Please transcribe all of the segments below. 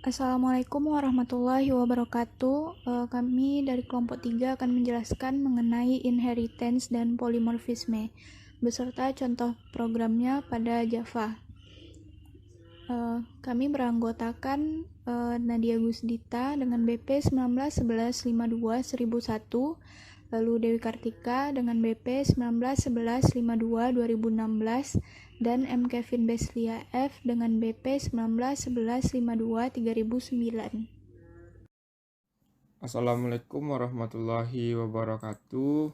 Assalamualaikum warahmatullahi wabarakatuh. Kami dari kelompok 3 akan menjelaskan mengenai inheritance dan polimorfisme beserta contoh programnya pada Java. Kami beranggotakan Nadia Gusdita dengan BP 1911521001, lalu Dewi Kartika dengan BP 1911522016, dan M. Kevin Beslia F dengan BP 1911523009. Assalamualaikum warahmatullahi wabarakatuh.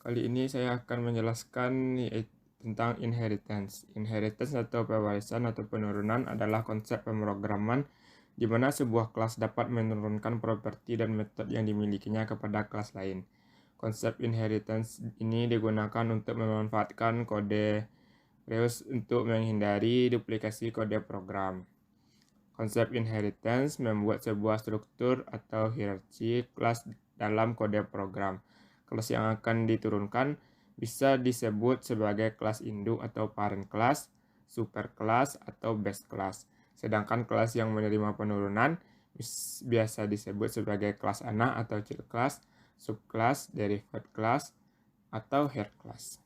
Kali ini saya akan menjelaskan tentang inheritance. Inheritance atau pewarisan atau penurunan adalah konsep pemrograman di mana sebuah kelas dapat menurunkan properti dan metode yang dimilikinya kepada kelas lain. Konsep inheritance ini digunakan untuk memanfaatkan kode reus untuk menghindari duplikasi kode program. Konsep inheritance membuat sebuah struktur atau hierarki kelas dalam kode program. Kelas yang akan diturunkan bisa disebut sebagai kelas induk atau parent class, superclass, atau base class. Sedangkan kelas yang menerima penurunan biasa disebut sebagai kelas anak atau child class, subclass, derived class, atau head class.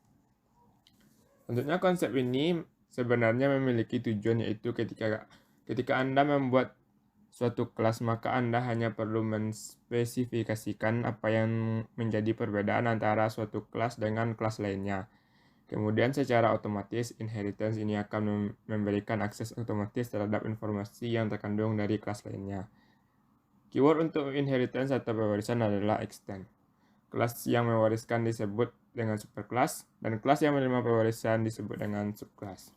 Tentunya konsep ini sebenarnya memiliki tujuan, yaitu ketika Anda membuat suatu kelas, maka Anda hanya perlu menspesifikasikan apa yang menjadi perbedaan antara suatu kelas dengan kelas lainnya. Kemudian secara otomatis inheritance ini akan memberikan akses otomatis terhadap informasi yang terkandung dari kelas lainnya. Keyword untuk inheritance atau pewarisan adalah extend. Kelas yang mewariskan disebut dengan superclass, dan kelas yang menerima pewarisan disebut dengan subclass.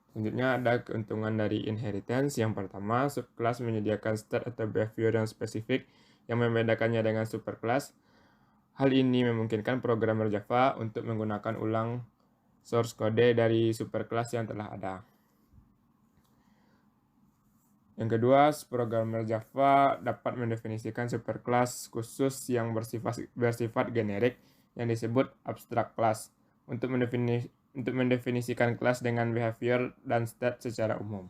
Selanjutnya ada keuntungan dari inheritance. Yang pertama, subclass menyediakan state atau behavior yang spesifik yang membedakannya dengan superclass. Hal ini memungkinkan programmer Java untuk menggunakan ulang source kode dari superclass yang telah ada. Yang kedua, programmer Java dapat mendefinisikan superclass khusus yang bersifat generik yang disebut abstract class untuk mendefinisikan kelas dengan behavior dan state secara umum.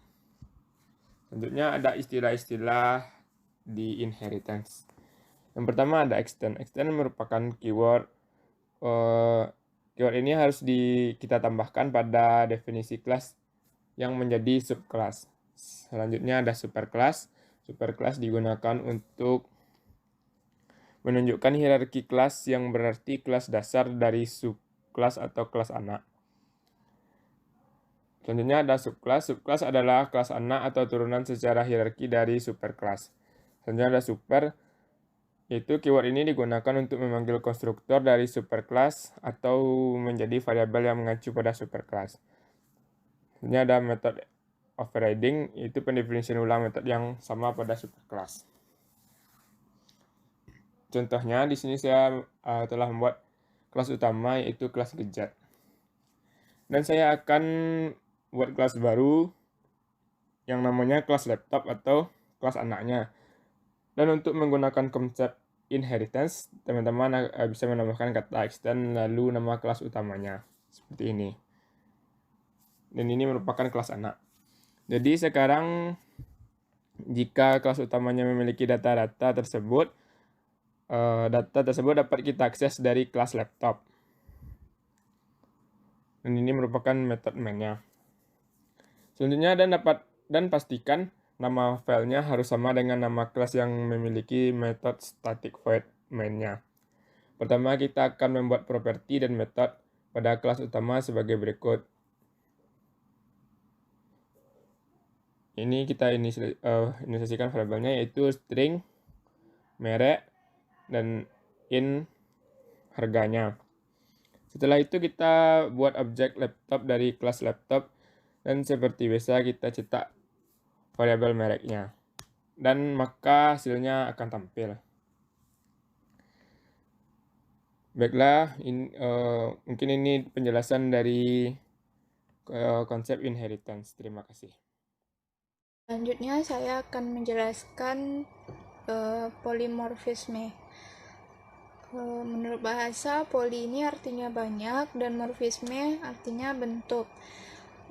Tentunya ada istilah-istilah di inheritance. Yang pertama ada extend. Extend merupakan keyword. Keyword ini harus kita tambahkan pada definisi kelas yang menjadi subclass. Selanjutnya ada superclass. Superclass digunakan untuk menunjukkan hierarki kelas yang berarti kelas dasar dari subclass atau kelas anak. Selanjutnya ada subclass. Subclass adalah kelas anak atau turunan secara hierarki dari superclass. Selanjutnya ada super, yaitu keyword ini digunakan untuk memanggil konstruktor dari superclass atau menjadi variabel yang mengacu pada superclass. Selanjutnya ada metode overriding, yaitu pendefinisian ulang metode yang sama pada superclass. Contohnya di sini saya telah membuat kelas utama, yaitu kelas gadget. Dan saya akan buat kelas baru yang namanya kelas laptop atau kelas anaknya. Dan untuk menggunakan konsep inheritance, teman-teman bisa menambahkan kata extend lalu nama kelas utamanya seperti ini. Dan ini merupakan kelas anak. Jadi sekarang jika kelas utamanya memiliki data-data tersebut, data tersebut dapat kita akses dari kelas laptop. Dan ini merupakan metode main-nya. Selanjutnya dan pastikan nama filenya harus sama dengan nama kelas yang memiliki metode static void main-nya. Pertama, kita akan membuat properti dan metode pada kelas utama sebagai berikut. Ini kita inisiasikan variabelnya, yaitu string, merek, dan in harganya. Setelah itu kita buat objek laptop dari kelas laptop, dan seperti biasa kita cetak variabel mereknya, dan maka hasilnya akan tampil. Baiklah, mungkin ini penjelasan dari konsep inheritance. Terima kasih. Selanjutnya saya akan menjelaskan polimorfisme. Menurut bahasa, poli ini artinya banyak dan morfisme artinya bentuk.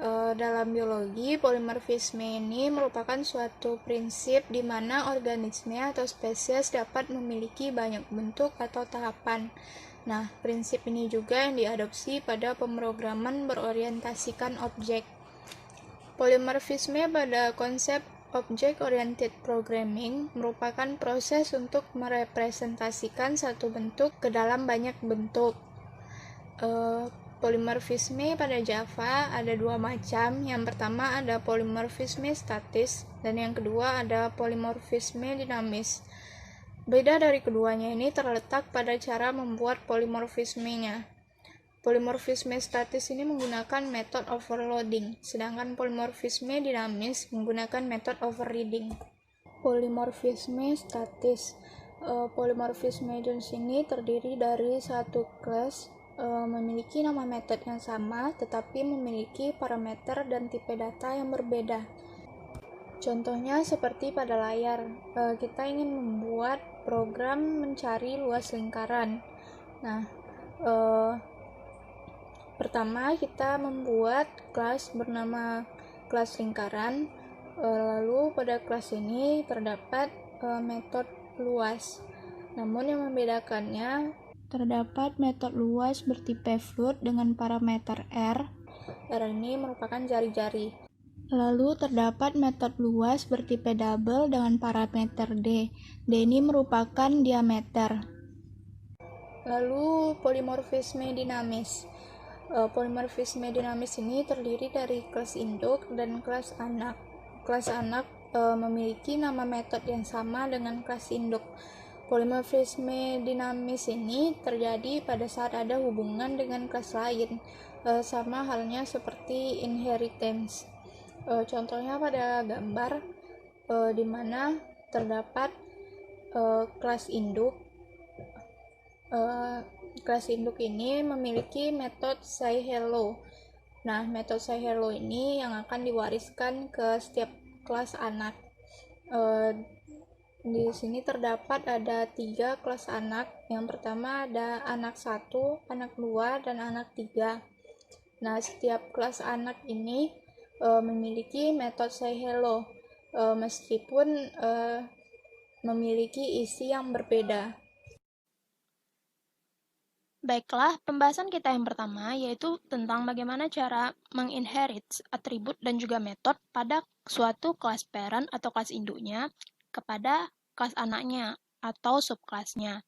Dalam biologi, polimorfisme ini merupakan suatu prinsip di mana organisme atau spesies dapat memiliki banyak bentuk atau tahapan. Nah, prinsip ini juga yang diadopsi pada pemrograman berorientasikan objek. Polimorfisme pada konsep Object-Oriented Programming merupakan proses untuk merepresentasikan satu bentuk ke dalam banyak bentuk. Polimorfisme pada Java ada dua macam. Yang pertama ada polimorfisme statis, dan yang kedua ada polimorfisme dinamis. Beda dari keduanya ini terletak pada cara membuat polimorfismenya. Polimorfisme statis ini menggunakan metode overloading, sedangkan polimorfisme dinamis menggunakan metode overriding. Polimorfisme statis. Polimorfisme jenis ini terdiri dari satu kelas memiliki nama metode yang sama tetapi memiliki parameter dan tipe data yang berbeda. Contohnya seperti pada layar, kita ingin membuat program mencari luas lingkaran. Nah, pertama kita membuat kelas bernama kelas lingkaran, lalu pada kelas ini terdapat metode luas. Namun yang membedakannya, terdapat metode luas bertipe float dengan parameter R. R ini merupakan jari-jari. Lalu terdapat metode luas bertipe double dengan parameter D. D ini merupakan diameter. Lalu polimorfisme dinamis. Polimorfisme dinamis ini terdiri dari kelas induk dan kelas anak. Kelas anak memiliki nama metode yang sama dengan kelas induk. Polimorfisme dinamis ini terjadi pada saat ada hubungan dengan kelas lain, sama halnya seperti inheritance. Contohnya pada gambar di mana terdapat kelas induk. Kelas induk ini memiliki metode sayHello. Nah, metode sayHello ini yang akan diwariskan ke setiap kelas anak. Di sini terdapat ada 3 kelas anak. Yang pertama ada anak 1, anak 2, dan anak 3. Nah, setiap kelas anak ini memiliki metode sayHello, meskipun memiliki isi yang berbeda. Baiklah, pembahasan kita yang pertama yaitu tentang bagaimana cara menginherit atribut dan juga metode pada suatu kelas parent atau kelas induknya kepada kelas anaknya atau subkelasnya.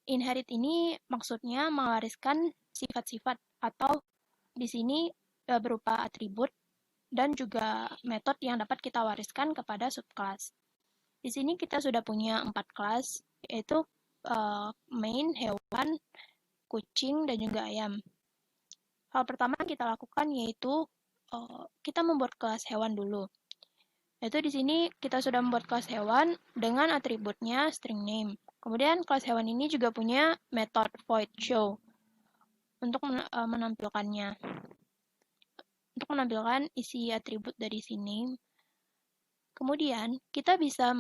Inherit ini maksudnya mewariskan sifat-sifat atau di sini berupa atribut dan juga metode yang dapat kita wariskan kepada subkelas. Di sini kita sudah punya 4 kelas, yaitu main, hewan, kucing, dan juga ayam. Hal pertama yang kita lakukan yaitu kita membuat kelas hewan dulu. Yaitu di sini kita sudah membuat kelas hewan dengan atributnya string name. Kemudian kelas hewan ini juga punya metode void show untuk menampilkannya. Untuk menampilkan isi atribut dari sini. Kemudian kita bisa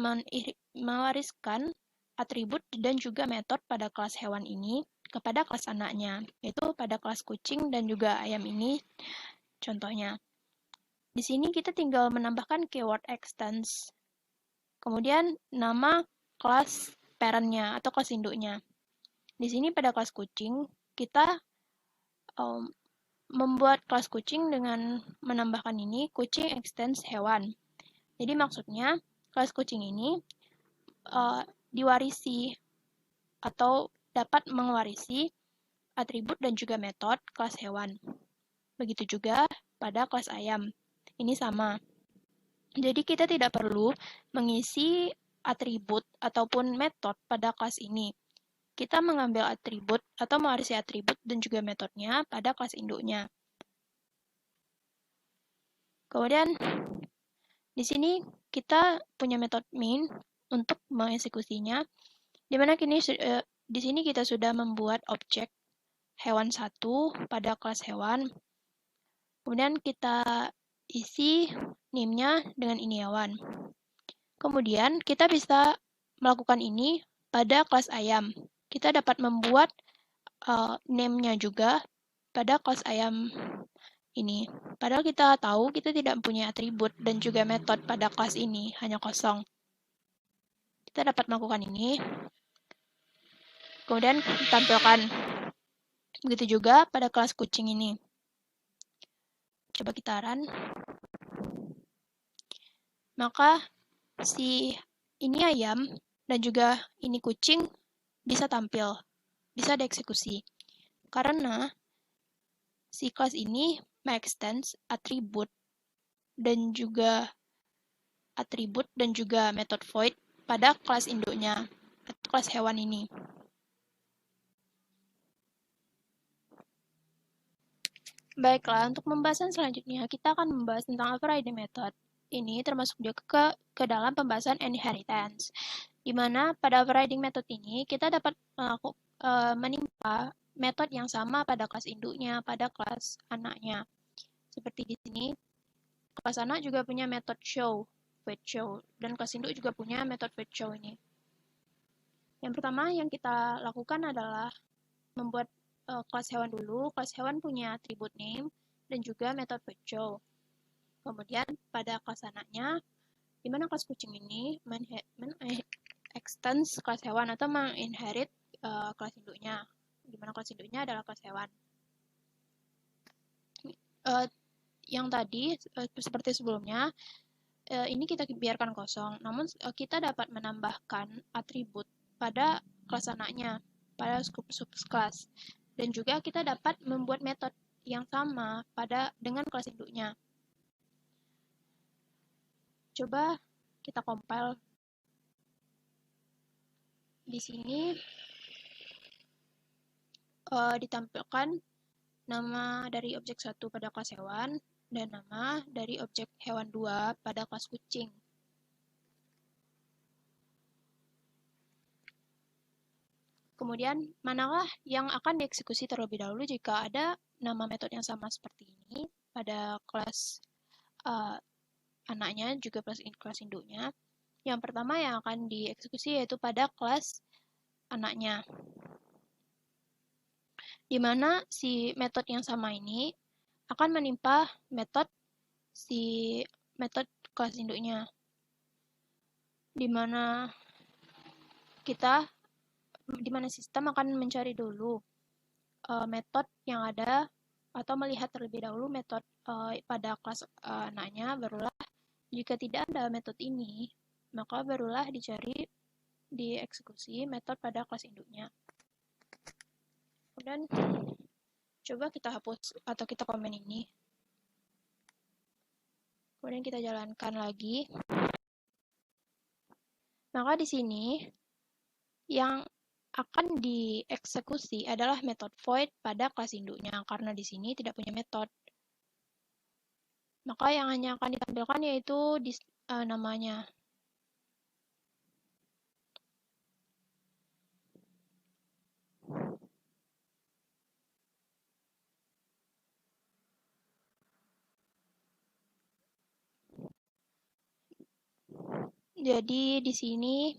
mewariskan atribut dan juga metode pada kelas hewan ini kepada kelas anaknya, yaitu pada kelas kucing dan juga ayam ini contohnya. Di sini kita tinggal menambahkan keyword extends, kemudian nama kelas parent-nya atau kelas induknya. Di sini pada kelas kucing, kita membuat kelas kucing dengan menambahkan ini kucing extends hewan. Jadi maksudnya kelas kucing ini diwarisi atau dapat mewarisi atribut dan juga metode kelas hewan. Begitu juga pada kelas ayam. Ini sama. Jadi kita tidak perlu mengisi atribut ataupun metode pada kelas ini. Kita mengambil atribut atau mewarisi atribut dan juga metodenya pada kelas induknya. Kemudian di sini kita punya metode main untuk mengeksekusinya, di mana di sini kita sudah membuat objek hewan 1 pada kelas hewan. Kemudian kita isi name-nya dengan ini hewan. Kemudian kita bisa melakukan ini pada kelas ayam. Kita dapat membuat name-nya juga pada kelas ayam ini. Padahal kita tahu kita tidak punya atribut dan juga metode pada kelas ini, hanya kosong. Kita dapat melakukan ini, kemudian tampilkan. Begitu juga pada kelas kucing ini. Coba kita run. Maka si ini ayam dan juga ini kucing bisa tampil, bisa dieksekusi. Karena si kelas ini mengextend atribut dan juga metode void pada kelas induknya atau kelas hewan ini. Baiklah, untuk pembahasan selanjutnya kita akan membahas tentang overriding method. Ini termasuk juga ke dalam pembahasan inheritance, di mana pada overriding method ini kita dapat menimpa metode yang sama pada kelas induknya, pada kelas anaknya. Seperti di sini, kelas anak juga punya metode show, void show, dan kelas induk juga punya metode void show ini. Yang pertama yang kita lakukan adalah membuat kelas hewan dulu. Kelas hewan punya atribut name dan juga metode void show. Kemudian pada kelas anaknya, di mana kelas kucing ini extend kelas hewan atau menginherit kelas induknya, di mana kelas induknya adalah kelas hewan. Yang tadi seperti sebelumnya, ini kita biarkan kosong, namun kita dapat menambahkan atribut pada kelas anaknya, pada subclass, dan juga kita dapat membuat metode yang sama dengan kelas induknya. Coba kita compile. Di sini ditampilkan nama dari objek 1 pada kelas hewan dan nama dari objek hewan 2 pada kelas kucing. Kemudian, manakah yang akan dieksekusi terlebih dahulu jika ada nama metode yang sama seperti ini pada kelas anaknya, juga kelas induknya. Yang pertama yang akan dieksekusi yaitu pada kelas anaknya, di mana si metode yang sama ini akan menimpa metode kelas induknya, di mana sistem akan mencari dulu metode yang ada atau melihat terlebih dahulu metode pada kelas anaknya, barulah jika tidak ada metode ini, maka barulah dieksekusi metode pada kelas induknya. Kemudian coba kita hapus atau kita komen ini. Kemudian kita jalankan lagi. Maka di sini yang akan dieksekusi adalah metode void pada kelas induknya, karena di sini tidak punya metode. Maka yang hanya akan ditampilkan yaitu namanya. Jadi di sini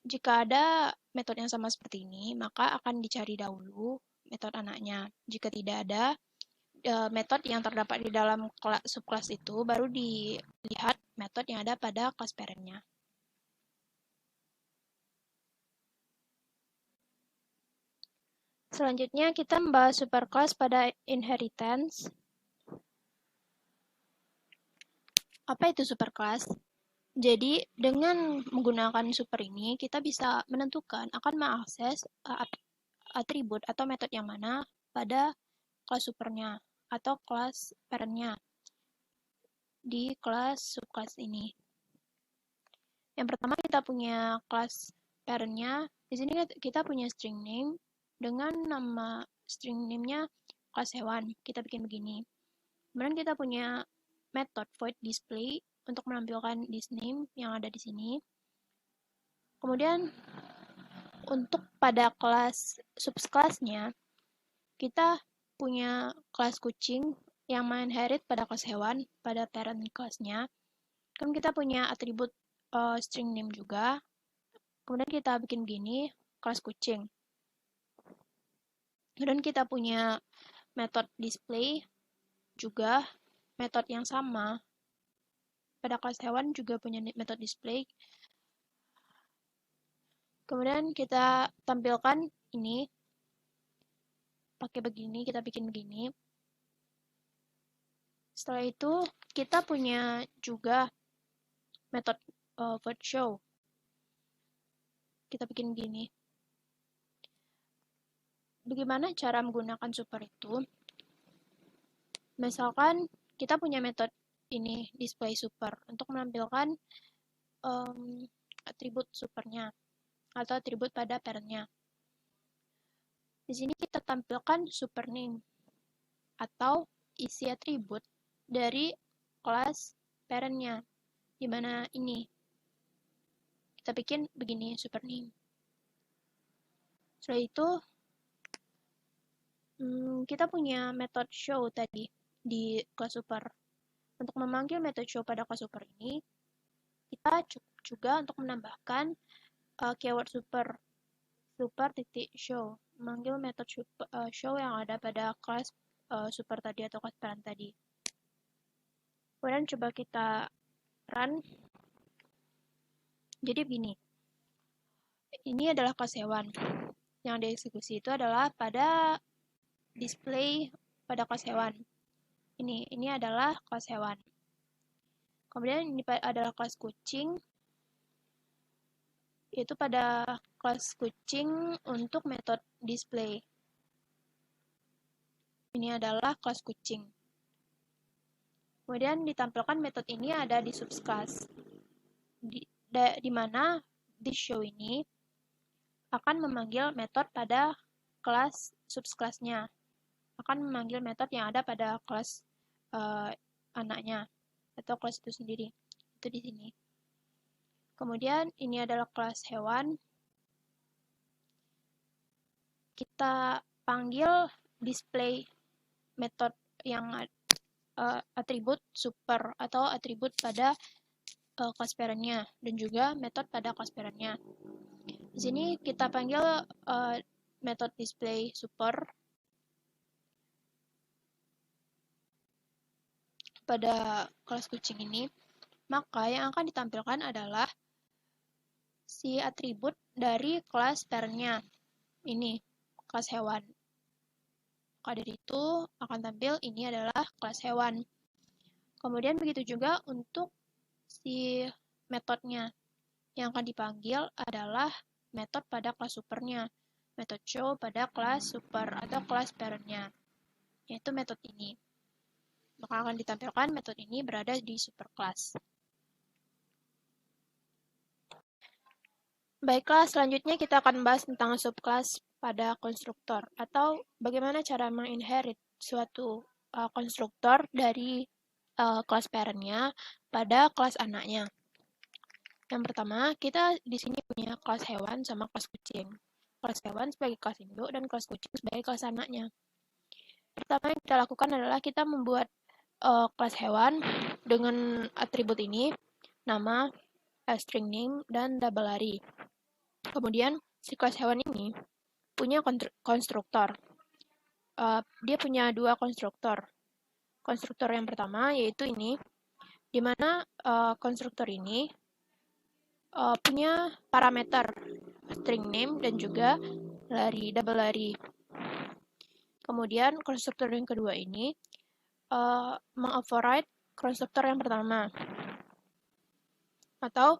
jika ada metode yang sama seperti ini, maka akan dicari dahulu metode anaknya. Jika tidak ada metode yang terdapat di dalam subclass itu, baru dilihat metode yang ada pada kelas parent-nya. Selanjutnya kita membahas superclass pada inheritance. Apa itu superclass? Jadi, dengan menggunakan super ini, kita bisa menentukan akan mengakses atribut atau metode yang mana pada kelas supernya atau kelas parent-nya di kelas subclass ini. Yang pertama kita punya kelas parent-nya. Di sini kita punya string name dengan nama string name-nya kelas hewan. Kita bikin begini. Kemudian kita punya method void display untuk menampilkan this name yang ada di sini. Kemudian untuk pada kelas subclass-nya kita punya kelas kucing yang menginherit pada kelas hewan pada parent kelasnya. Kemudian kita punya atribut string name juga. Kemudian kita bikin begini, kelas kucing. Dan kita punya metode display juga, metode yang sama. Pada kelas hewan juga punya metode display. Kemudian kita tampilkan ini, pakai begini, kita bikin begini. Setelah itu, kita punya juga metode word show. Kita bikin begini. Bagaimana cara menggunakan super itu? Misalkan kita punya metode ini, display super, untuk menampilkan atribut supernya atau atribut pada parentnya. Di sini kita tampilkan super name atau isi atribut dari kelas parentnya, di mana ini kita bikin begini, super name. Setelah itu kita punya method show tadi di kelas super. Untuk memanggil method show pada kelas super ini, kita cukup juga untuk menambahkan keyword super titik show, memanggil method show yang ada pada kelas super tadi atau kelas parent tadi. Kemudian coba kita run. Jadi begini, ini adalah kelas hewan. Yang dieksekusi itu adalah pada display pada kelas hewan. Ini adalah kelas hewan. Kemudian ini adalah kelas kucing, yaitu pada kelas kucing untuk metode display. Ini adalah kelas kucing. Kemudian ditampilkan metode ini ada di subclass, di mana this show ini akan memanggil metode pada kelas subclassnya, akan memanggil metode yang ada pada kelas anaknya atau kelas itu sendiri. Itu di sini. Kemudian ini adalah kelas hewan. Kita panggil display metode yang atribut super atau atribut pada kelas parentnya dan juga metode pada kelas parentnya. Di sini kita panggil metode display super pada kelas kucing ini, maka yang akan ditampilkan adalah si atribut dari kelas parentnya, ini kelas hewan. Maka dari itu akan tampil ini adalah kelas hewan. Kemudian begitu juga untuk si metodenya. Yang akan dipanggil adalah metode pada kelas supernya, metode show pada kelas super atau kelas parentnya, yaitu metode ini. Maka akan ditampilkan metode ini berada di superclass. Baiklah, selanjutnya kita akan membahas tentang subclass pada konstruktor, atau bagaimana cara menginherit suatu konstruktor dari kelas parentnya pada kelas anaknya. Yang pertama, kita di sini punya kelas hewan sama kelas kucing. Kelas hewan sebagai kelas induk dan kelas kucing sebagai kelas anaknya. Pertama yang kita lakukan adalah kita membuat kelas hewan dengan atribut ini, nama, string name, dan double array. Kemudian si kelas hewan ini punya konstruktor. Dia punya dua konstruktor. Konstruktor yang pertama yaitu ini, di mana konstruktor ini punya parameter string name dan juga double array. Kemudian konstruktor yang kedua ini mengoverride konstruktor yang pertama, atau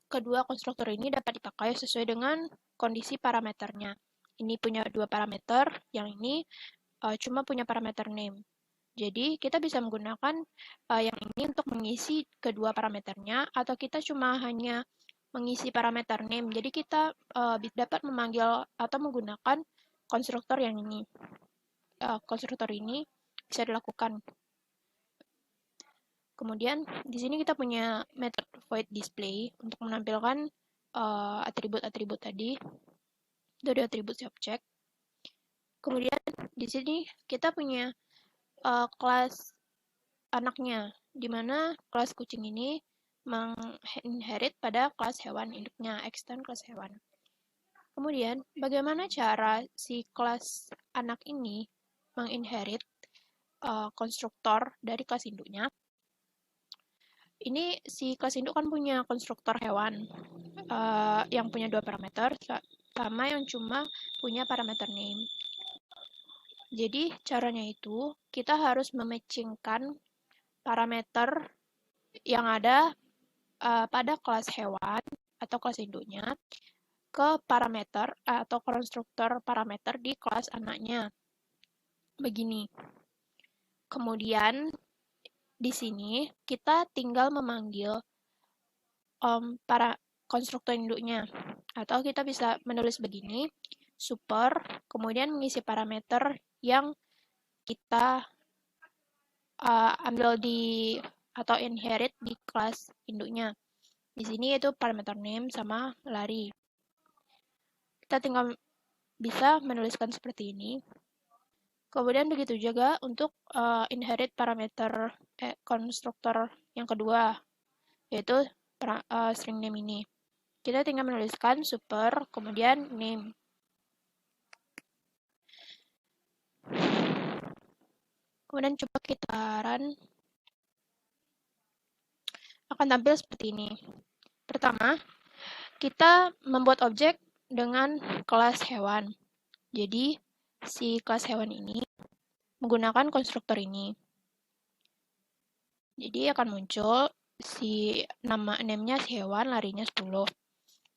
kedua konstruktor ini dapat dipakai sesuai dengan kondisi parameternya. Ini punya dua parameter, yang ini cuma punya parameter name. Jadi kita bisa menggunakan yang ini untuk mengisi kedua parameternya, atau kita cuma hanya mengisi parameter name. Jadi kita dapat memanggil atau menggunakan konstruktor yang ini. Konstruktor ini bisa dilakukan. Kemudian di sini kita punya method void display untuk menampilkan atribut-atribut tadi dari atribut si objek. Kemudian di sini kita punya kelas anaknya, di mana kelas kucing ini menginherit pada kelas hewan induknya, extend kelas hewan. Kemudian, bagaimana cara si kelas anak ini menginherit konstruktor dari kelas induknya? Ini si kelas induk kan punya konstruktor hewan yang punya 2 parameter, sama yang cuma punya parameter name. Jadi, caranya itu kita harus mematchingkan parameter yang ada pada kelas hewan atau kelas induknya ke parameter atau konstruktor parameter di kelas anaknya. Begini. Kemudian, di sini kita tinggal memanggil para konstruktor induknya. Atau kita bisa menulis begini, super, kemudian mengisi parameter yang kita ambil di atau inherit di kelas induknya. Di sini yaitu parameter name sama lari. Kita tinggal bisa menuliskan seperti ini. Kemudian begitu juga untuk inherit parameter konstruktor yang kedua, yaitu string name ini. Kita tinggal menuliskan super, kemudian name. Kemudian coba kita run. Akan tampil seperti ini. Pertama, kita membuat objek dengan kelas hewan. Jadi, si kelas hewan ini menggunakan konstruktor ini. Jadi akan muncul si name-nya si hewan, larinya 10.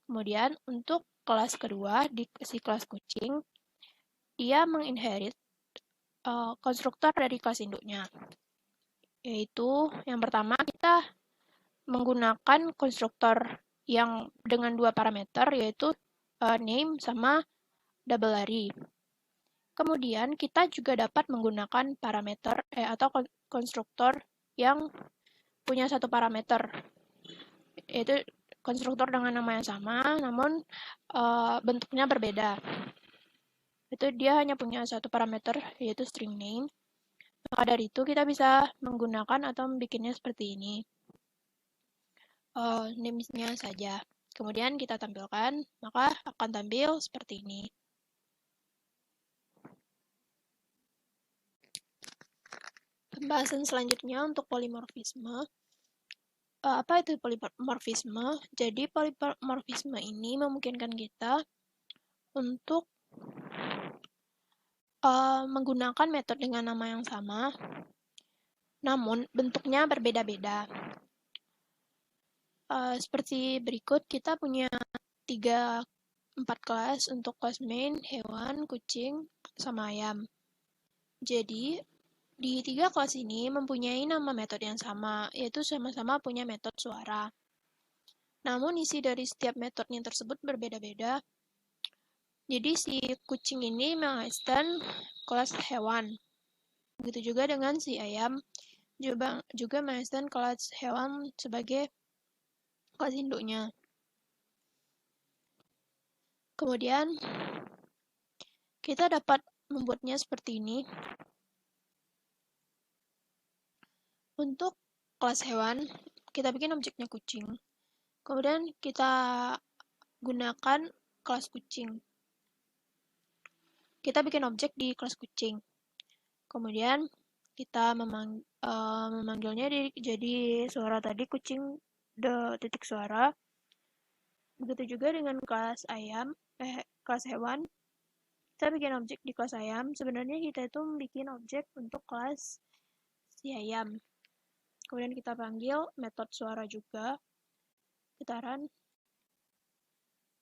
Kemudian untuk kelas kedua, di si kelas kucing, dia menginherit konstruktor dari kelas induknya. Yaitu yang pertama kita menggunakan konstruktor yang dengan 2 parameter, yaitu name sama double lari. Kemudian kita juga dapat menggunakan parameter atau konstruktor yang punya 1 parameter, yaitu konstruktor dengan nama yang sama, namun bentuknya berbeda. Itu dia hanya punya 1 parameter, yaitu string name. Maka dari itu kita bisa menggunakan atau membuatnya seperti ini. Name-nya saja. Kemudian kita tampilkan, maka akan tampil seperti ini. Pembahasan selanjutnya untuk polimorfisme. Apa itu polimorfisme? Jadi polimorfisme ini memungkinkan kita untuk menggunakan metode dengan nama yang sama, namun bentuknya berbeda-beda. Seperti berikut, kita punya 4 kelas untuk kelas main, hewan, kucing, sama ayam. Jadi, di 3 kelas ini mempunyai nama metode yang sama, yaitu sama-sama punya metode suara. Namun, isi dari setiap metodenya tersebut berbeda-beda. Jadi, si kucing ini menghasilkan kelas hewan. Begitu juga dengan si ayam, juga menghasilkan kelas hewan sebagai kelas induknya. Kemudian, kita dapat membuatnya seperti ini. Untuk kelas hewan, kita bikin objeknya kucing. Kemudian kita gunakan kelas kucing. Kita bikin objek di kelas kucing. Kemudian kita memanggilnya jadi suara tadi, kucing titik suara. Begitu juga dengan kelas kelas hewan. Kita bikin objek di kelas ayam. Sebenarnya kita itu bikin objek untuk kelas si ayam. Kemudian kita panggil metode suara juga. Kita run.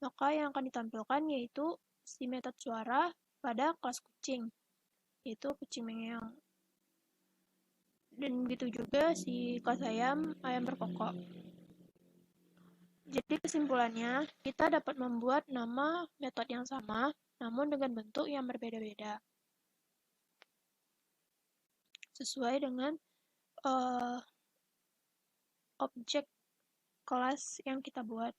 Maka yang akan ditampilkan yaitu si metode suara pada kelas kucing, yaitu kucing mengeong. Dan begitu juga si kelas ayam berkokok. Jadi kesimpulannya, kita dapat membuat nama metode yang sama, namun dengan bentuk yang berbeda-beda. Sesuai dengan objek kelas yang kita buat.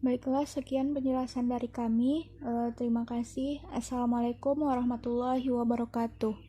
Baiklah, sekian penjelasan dari kami. Terima kasih. Assalamualaikum warahmatullahi wabarakatuh.